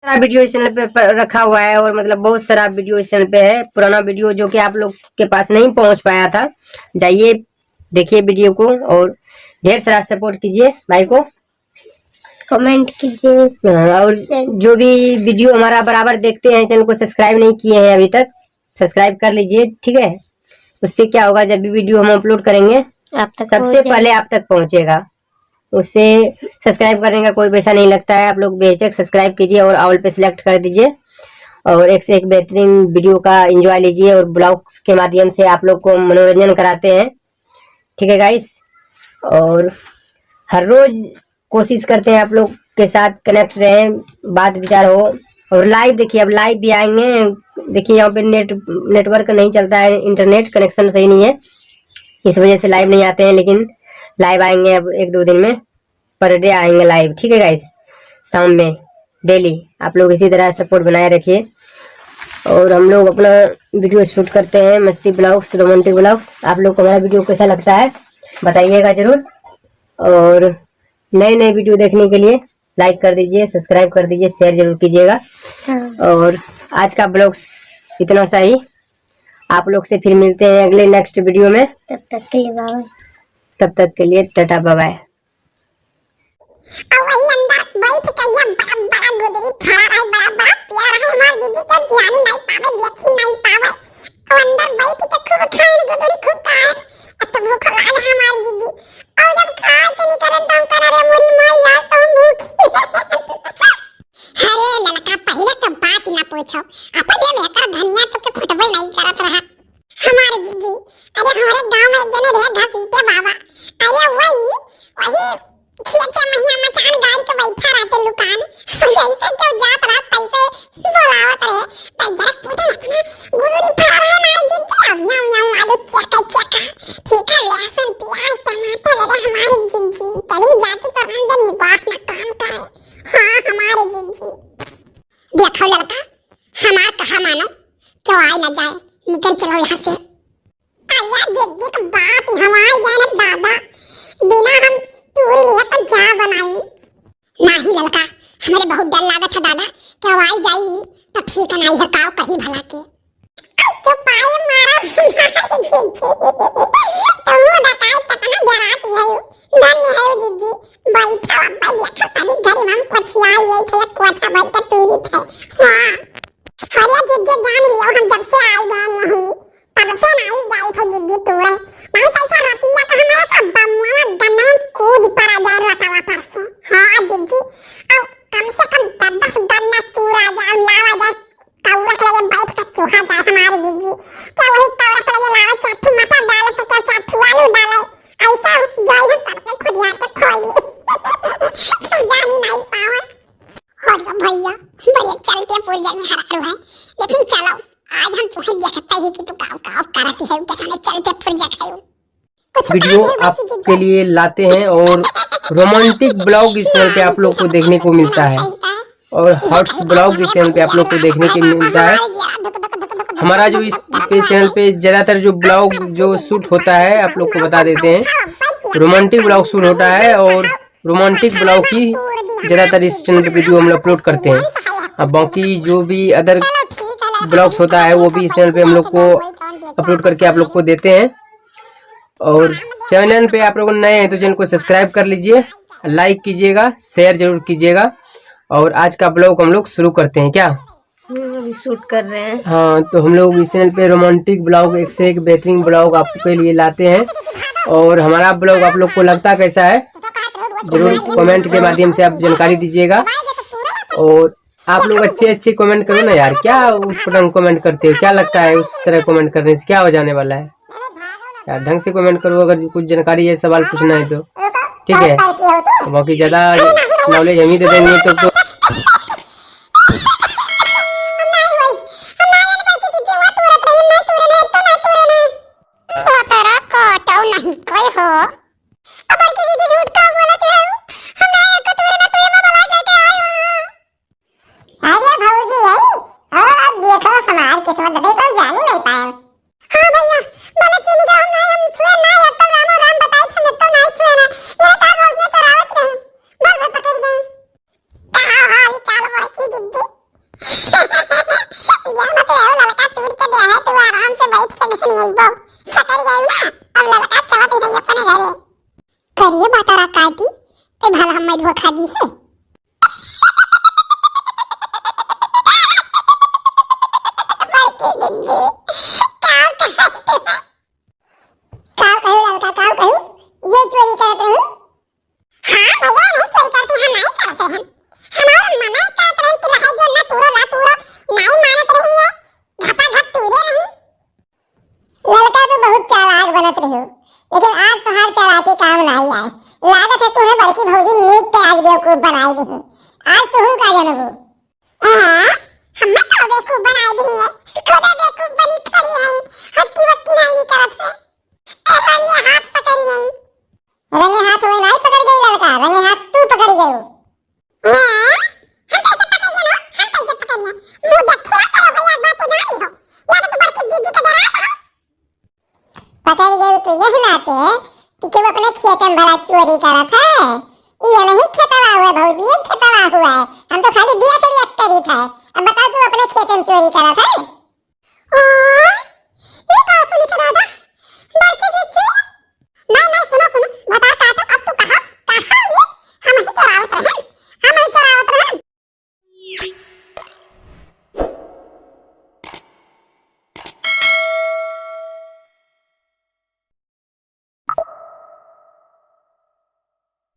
सारा वीडियो इस चैनल पे रखा हुआ है और मतलब बहुत सारा वीडियो इस चैनल पे है, पुराना वीडियो जो कि आप लोग के पास नहीं पहुंच पाया था। जाइए देखिए वीडियो को और ढेर सारा सपोर्ट कीजिए भाई को, कमेंट कीजिए और जो भी वीडियो हमारा बराबर देखते हैं चैनल को सब्सक्राइब नहीं किए हैं अभी तक सब्सक्राइब कर लीजिए, ठीक है। उससे क्या होगा, जब भी वीडियो हम अपलोड करेंगे आप तक सबसे पहले आप तक पहुंचेगा। उससे सब्सक्राइब करने का कोई पैसा नहीं लगता है, आप लोग बेझिझक सब्सक्राइब कीजिए और ऑल पे सिलेक्ट कर दीजिए और एक से एक बेहतरीन वीडियो का एंजॉय लीजिए और ब्लॉग्स के माध्यम से आप लोग को मनोरंजन कराते हैं, ठीक है गाइस। और हर रोज कोशिश करते हैं आप लोग के साथ कनेक्ट रहें, बात विचार हो और लाइव देखिए, अब लाइव भी आएंगे। देखिए यहाँ पे नेटवर्क नहीं चलता है, इंटरनेट कनेक्शन सही नहीं है, इस वजह से लाइव नहीं आते हैं, लेकिन लाइव आएंगे अब 1-2 दिन में, पर डे आएंगे लाइव, ठीक है गाइस, शाम में डेली। आप लोग इसी तरह सपोर्ट बनाए रखिए और हम लोग अपना वीडियो शूट करते हैं, मस्ती ब्लॉग्स, रोमांटिक ब्लॉग्स। आप लोग को हमारा वीडियो कैसा लगता है बताइएगा जरूर और नए नए वीडियो देखने के लिए लाइक कर दीजिए, सब्सक्राइब कर दीजिए, शेयर जरूर कीजिएगा। और आज का ब्लॉग्स इतना सा ही, आप लोग से फिर मिलते हैं अगले नेक्स्ट वीडियो में, तब तक के लिए टाटा बाय बाय। पूछो अपन ये बेकार धनिया तो के खुटबे नहीं करत रहा हमारे जीजी। अरे हमारे गांव में एक जने रहे घसीटे बाबा, अरे वही खेत महीना में चार गाड़ी को बैठा रहते लुकान जैसे क्यों जात रहा तैसे बोलावत रहे भाई जरा पूछे ना गुरुरी फरा है हमारे जीजी। अब न्याऊ आलू चका चका ठीक है, लहसुन प्याज टमाटर अरे हमारे जीजी चली जाती तो अंदर निवास ना काम करे। हां हमारे जीजी देखो लड़का हमार कहा मानो क्यों आए न जाए, निकल चलो यहाँ से। आया जीजी का बात हमारे जाए ना दादा, बिना हम पूरी लिया तो जा बनाई नहीं लड़का, हमारे बहुत डर लागत है दादा, क्यों आई जाएगी तो ठीक है नहीं हकाओ कहीं भला के जो पाए मारा हमारे जीजी तुम बताए कितना डराती है धन्य है जीजी। बैठा बाबा देखो तभी घर में कुछ आई है तो कोठा भर के तूरी थे। हां हरिया जीजी जान लियो हम जब से आए गए नहीं तब से नहीं गई थे जीजी तोड़े नहीं कैसा रतिया तो हमारे सब बमुआ गन्ना कूद पर आ जाए रटावा पर से। हां जीजी अब कम से कम 10 गन्ना तोड़ा जाए लावा जाए कौरक लगे बैठ कर चूहा जाए हमारे जीजी। क्या वही कौरक लगे लावा चाटू मटर डाले तो क्या चाटू आलू डाले ऐसा जाए हम सबके खुद यार के खोल क्यों जानी नहीं पावा। और भैया बड़े चलते पुर्जे में हरारू है, लेकिन चलो आज हम तुम्हें देखते ही कि तू काव काव करती है क्या चलते पुर्जे खायो। वीडियो आपके लिए लाते हैं और रोमांटिक ब्लॉग इस चैनल पे आप लोग को देखने को मिलता है और हॉट्स ब्लॉग इस चैनल पे आप लोग को देखने को मिलता है। हमारा जो इस चैनल पे ज्यादातर जो ब्लॉग जो शूट होता है आप लोग को बता देते हैं, रोमांटिक ब्लॉग शूट होता है और रोमांटिक ब्लॉग की ज्यादातर इस चैनल पे वीडियो हम अपलोड करते हैं। अब बाकी जो भी अदर ब्लॉग्स होता है वो भी इस चैनल पे हम लोग को अपलोड करके आप लोग को देते हैं। और चैनल पे आप लोग नए हैं तो चैनल को सब्सक्राइब कर लीजिए, लाइक कीजिएगा, शेयर जरूर कीजिएगा। और आज का ब्लॉग हम लोग शुरू करते हैं, क्या अभी शूट कर रहे हैं। हाँ तो हम लोग इस चैनल पे रोमांटिक ब्लॉग एक से एक बेहतरीन ब्लॉग आपके लिए लाते हैं और हमारा ब्लॉग आप लोग को लगता कैसा है जरूर कमेंट के माध्यम से आप जानकारी दीजिएगा। और आप लोग अच्छे अच्छे कमेंट करो ना यार, क्या उटपटांग कमेंट करते हो, क्या लगता है उस तरह कमेंट करने से क्या हो जाने वाला है यार, ढंग से कमेंट करो। अगर कुछ जानकारी है सवाल पूछना है तो ठीक है, बाकी ज्यादा नॉलेज हम ही दे देंगे तो अपनी आई बो सकर गई ना अब लड़का चलत नहीं अपने घरे करिए बातारा काटी ते भला हम मैं धोखा दी है बड़की दीदी कहू लड़का कहू ये चोरी करत रही हाँ भैया नहीं चोरी करते हम नहीं करते हैं हमारा मना ही करत रहे कि लहाई जो ना तूरो नहीं मानत रही है घपा घप तूरे नहीं लड़का तो बहुत चालाक बनत रही हो लेकिन आज तो हर चालाकी काम नहीं आए लागत है तुम्हें बड़की भौजी नीक के आज बेवकूफ बनाई दी आज तुम का जनबो हम तो बेवकूफ बनाई दी है खुद बेवकूफ बनी खड़ी है हक्की वक्की नहीं करत है रंगे हाथ पकड़ी गई रंगे हाथ में नहीं पकड़ गई लड़का रंगे हाथ तू पकड़ गई हम कैसे पकड़िए ना हम कैसे पकड़िए मुंह देखिए करो भैया बात तो नहीं हो या तो बड़की दीदी का डरा हो पकड़ गई तो यह नाते कि वो अपने खेत में भला चोरी करा था ये नहीं खेतवा हुआ भौजी ये खेतवा हुआ है हम तो खाली दिया तेरी अक्करी था अब बताओ तू अपने खेत में चोरी करा था